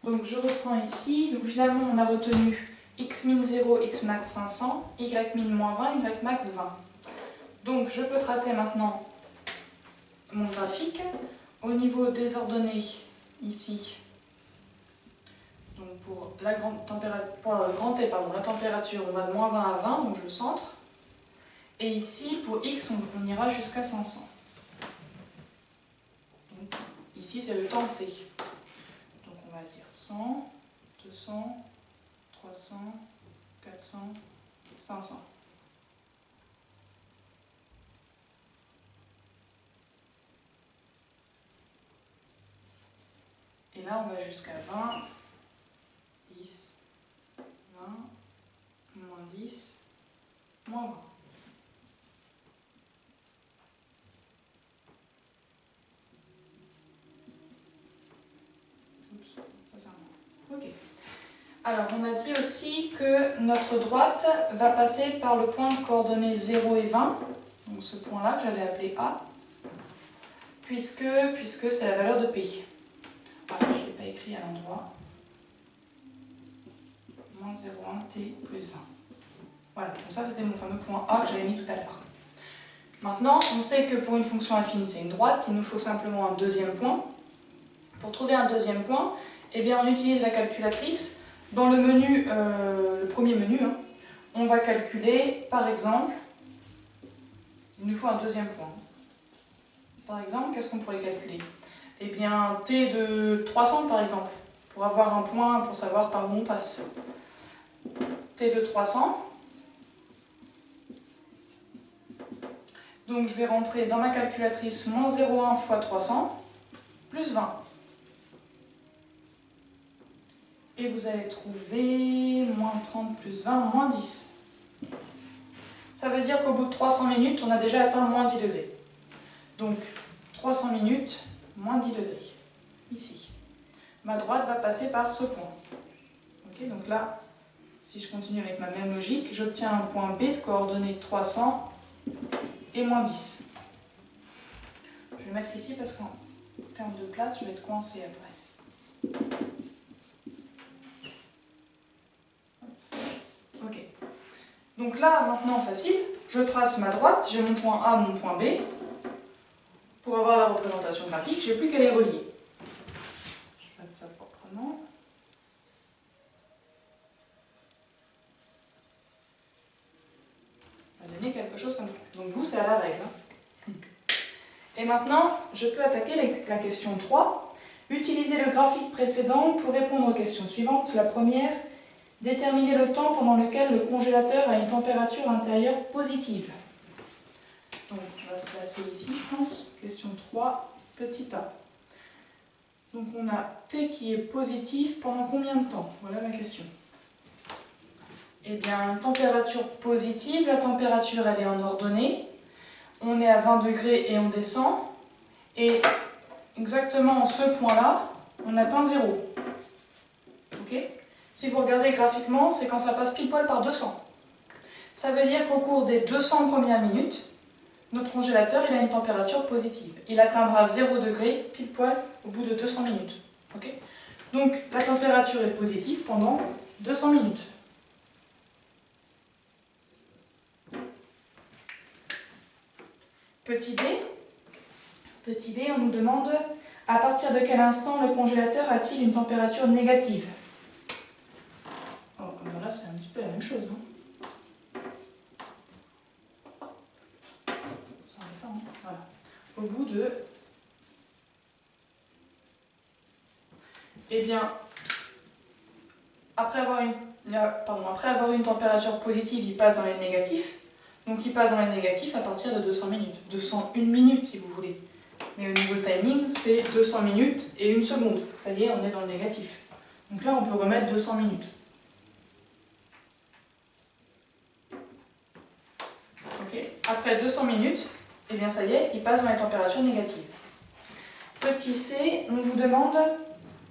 Donc je reprends ici. Donc finalement on a retenu x min 0, x max 500, y min moins 20, y max 20. Donc je peux tracer maintenant mon graphique. Au niveau des ordonnées, ici, donc pour la grande température, grand T, pardon, la température, on va de moins 20 à 20, donc je centre. Et ici, pour x, on ira jusqu'à 500. Donc, ici, c'est le temps T. Donc on va dire 100, 200, 300, 400, 500. Et là, on va jusqu'à 20, 10, 20, moins 10, moins 20. Ok. Alors, on a dit aussi que notre droite va passer par le point de coordonnées 0 et 20, donc ce point-là que j'avais appelé A, puisque c'est la valeur de P. Voilà, je ne l'ai pas écrit à l'endroit. Moins 0,1 T plus 20. Voilà, donc ça c'était mon fameux point A que j'avais mis tout à l'heure. Maintenant, on sait que pour une fonction affine, c'est une droite, il nous faut simplement un deuxième point. Pour trouver un deuxième point, eh bien, on utilise la calculatrice. Dans le menu, le premier menu, on va calculer, par exemple, il nous faut un deuxième point. Par exemple, qu'est-ce qu'on pourrait calculer? Eh bien, T de 300, par exemple, pour avoir un point, pour savoir par où on passe. T de 300. Donc, je vais rentrer dans ma calculatrice moins 0,1 fois 300, plus 20. Et vous allez trouver moins 30 plus 20, moins 10. Ça veut dire qu'au bout de 300 minutes, on a déjà atteint moins 10 degrés. Donc, 300 minutes, moins 10 degrés. Ici. Ma droite va passer par ce point. Okay, donc là, si je continue avec ma même logique, j'obtiens un point B de coordonnées 300 et moins 10. Je vais le mettre ici parce qu'en termes de place, je vais être coincé après. Ok. Donc là, maintenant, facile, je trace ma droite, j'ai mon point A, mon point B. Pour avoir la représentation graphique, je n'ai plus qu'à les relier. Je fasse ça proprement. Ça va donner quelque chose comme ça. Donc vous, c'est à la règle. Et maintenant, je peux attaquer la question 3. Utiliser le graphique précédent pour répondre aux questions suivantes. La première, déterminer le temps pendant lequel le congélateur a une température intérieure positive. Donc, on va se placer ici, je pense. Question 3, petit a. Donc, on a T qui est positif pendant combien de temps? Voilà la question. Eh bien, température positive, la température, elle est en ordonnée. On est à 20 degrés et on descend. Et exactement en ce point-là, on atteint 0. Ok? Si vous regardez graphiquement, c'est quand ça passe pile poil par 200. Ça veut dire qu'au cours des 200 premières minutes, notre congélateur il a une température positive. Il atteindra 0 degré pile poil au bout de 200 minutes. Okay, donc la température est positive pendant 200 minutes. Petit b, on nous demande à partir de quel instant le congélateur a-t-il une température négative? Oh, voilà, c'est un petit peu la même chose. Voilà. Au bout de... Eh bien, après avoir une température positive, il passe dans les négatifs. Donc il passe dans les négatifs à partir de 200 minutes. 201 minutes si vous voulez. Mais au niveau timing, c'est 200 minutes et 1 seconde. Ça y est, on est dans le négatif. Donc là, on peut remettre 200 minutes. Okay. Après 200 minutes, eh bien ça y est, il passe dans les températures négatives. Petit c, on vous demande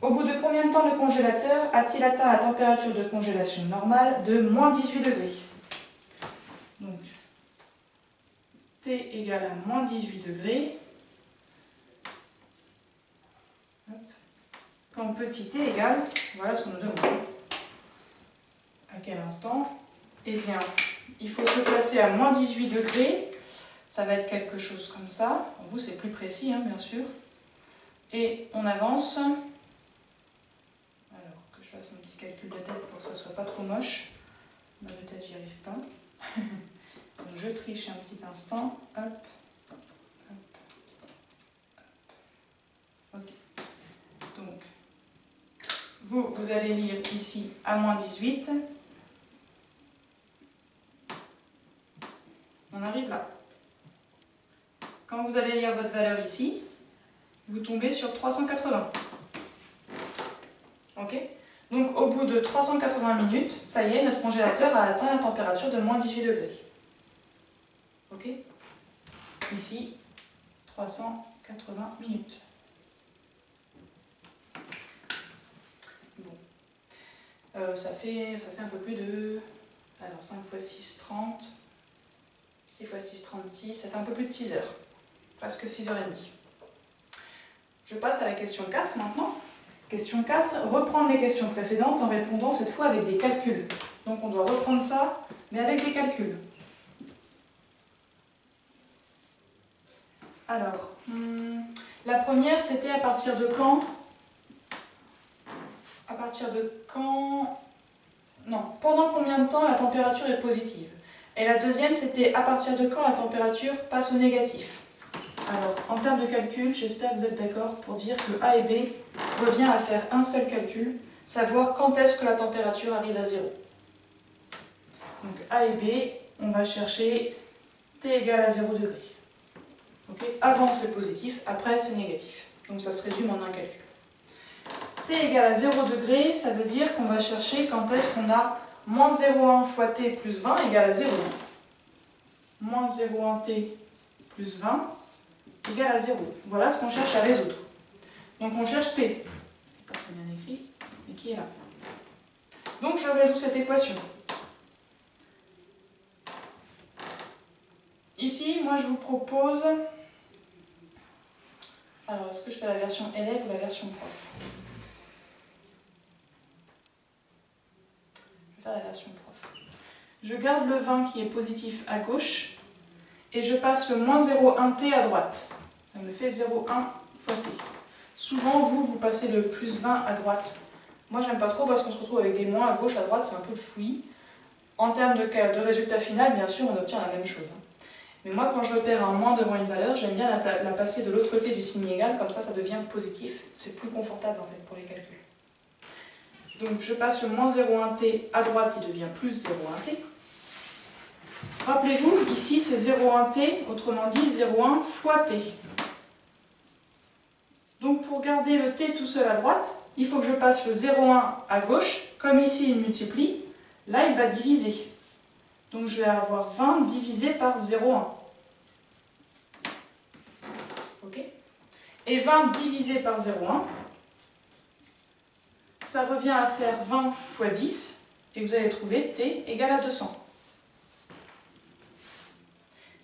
au bout de combien de temps le congélateur a-t-il atteint la température de congélation normale de moins 18 degrés? Donc, T égale à moins 18 degrés. Hop. quand petit t égale, voilà ce qu'on nous demande. À quel instant? Eh bien, il faut se placer à moins 18 degrés. Ça va être quelque chose comme ça. Pour vous, c'est plus précis, hein, bien sûr. Et on avance. Alors, que je fasse mon petit calcul de tête pour que ça ne soit pas trop moche. Dans ma tête, j'y arrive pas. Donc, je triche un petit instant. Hop, hop, hop. Ok. Donc, vous allez lire ici à moins 18. On arrive là. Quand vous allez lire votre valeur ici, vous tombez sur 380. Ok? Donc au bout de 380 minutes, ça y est, notre congélateur a atteint la température de moins 18 degrés. Ok? Ici, 380 minutes. Bon. Ça fait un peu plus de... Alors 5 x 6, 30. 6 x 6, 36. Ça fait un peu plus de 6 heures. Presque 6h30. Je passe à la question 4 maintenant. Question 4, reprendre les questions précédentes en répondant cette fois avec des calculs. Donc on doit reprendre ça, mais avec des calculs. Alors, la première c'était à partir de quand? À partir de quand? Non, pendant combien de temps la température est positive? Et la deuxième c'était à partir de quand la température passe au négatif? Alors, en termes de calcul, j'espère que vous êtes d'accord pour dire que A et B revient à faire un seul calcul, savoir quand est-ce que la température arrive à 0. Donc A et B, on va chercher T égale à 0 degré. Okay. Avant c'est positif, après c'est négatif. Donc ça se résume en un calcul. T égale à 0 degré, ça veut dire qu'on va chercher quand est-ce qu'on a moins 0,1 fois T plus 20 égale à 0. Moins 0,1 T plus 20 égale à 0. Voilà ce qu'on cherche à résoudre. Donc on cherche T. Pas très bien écrit, mais qui est là. Donc je résous cette équation. Ici, moi je vous propose... Alors, est-ce que je fais la version élève ou la version prof? Je vais faire la version prof. Je garde le 20 qui est positif à gauche et je passe le moins 0,1t à droite. Ça me fait 0,1 fois t. Souvent, vous passez le plus 20 à droite. Moi, j'aime pas trop parce qu'on se retrouve avec des moins à gauche, à droite, c'est un peu le fouillis. En termes de résultat final, bien sûr, on obtient la même chose. Mais moi, quand je repère un moins devant une valeur, j'aime bien la passer de l'autre côté du signe égal, comme ça devient positif. C'est plus confortable en fait pour les calculs. Donc je passe le moins 0,1t à droite qui devient plus 0,1t. Rappelez-vous, ici c'est 0,1t, autrement dit 0,1 fois t. Donc pour garder le t tout seul à droite, il faut que je passe le 0,1 à gauche. Comme ici il multiplie, là il va diviser. Donc je vais avoir 20 divisé par 0,1. Ok? Et 20 divisé par 0,1, ça revient à faire 20 fois 10, et vous allez trouver t égale à 200.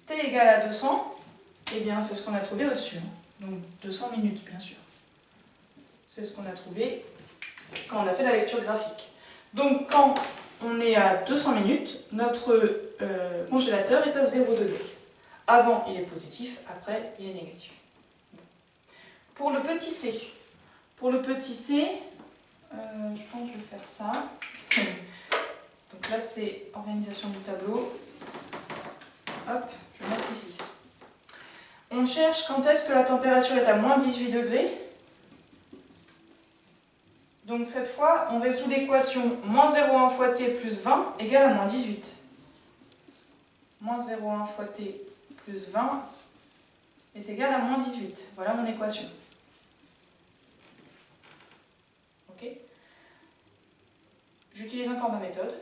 T égale à 200, eh bien c'est ce qu'on a trouvé au-dessus. Donc 200 minutes, bien sûr. C'est ce qu'on a trouvé quand on a fait la lecture graphique. Donc quand on est à 200 minutes, notre congélateur est à 0 degré. Avant, il est positif, après, il est négatif. Pour le petit c, je pense que je vais faire ça. Donc là, c'est organisation du tableau. Hop, je vais mettre ici. On cherche quand est-ce que la température est à moins 18 degrés. Donc cette fois, on résout l'équation moins 0,1 fois t plus 20 égale à moins 18. Moins 0,1 fois t plus 20 est égal à moins 18. Voilà mon équation. Ok. J'utilise encore ma méthode,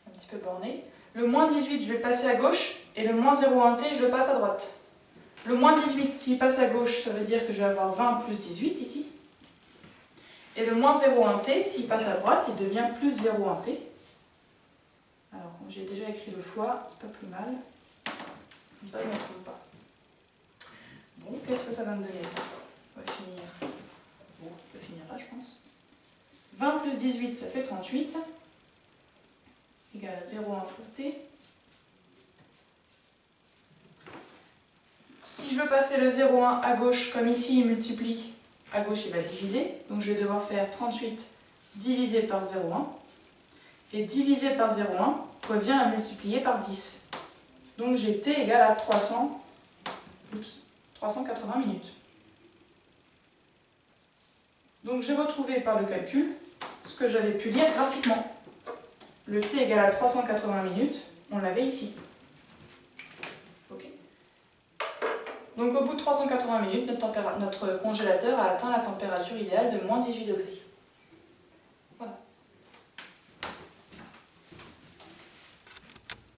un petit peu bornée. Le moins 18, je vais le passer à gauche, et le moins 0,1t, je le passe à droite. Le moins 18, s'il passe à gauche, ça veut dire que je vais avoir 20 plus 18 ici. Et le moins 0,1t, s'il passe à droite, il devient plus 0,1t. Alors, j'ai déjà écrit le fois, c'est pas plus mal. Comme ça, il ne me trouve pas. Bon, qu'est-ce que ça va me donner ça? On va finir. Bon, je vais finir là, je pense. plus 18, ça fait 38, égal à 0,1 fois t. Si je veux passer le 0,1 à gauche, comme ici il multiplie, à gauche il va diviser, donc je vais devoir faire 38 divisé par 0,1, et divisé par 0,1 revient à multiplier par 10. Donc j'ai t égale à 380 minutes. Donc j'ai retrouvé par le calcul ce que j'avais pu lire graphiquement. Le t égale à 380 minutes, on l'avait ici. Okay. Donc au bout de 380 minutes, notre congélateur a atteint la température idéale de -18 degrés.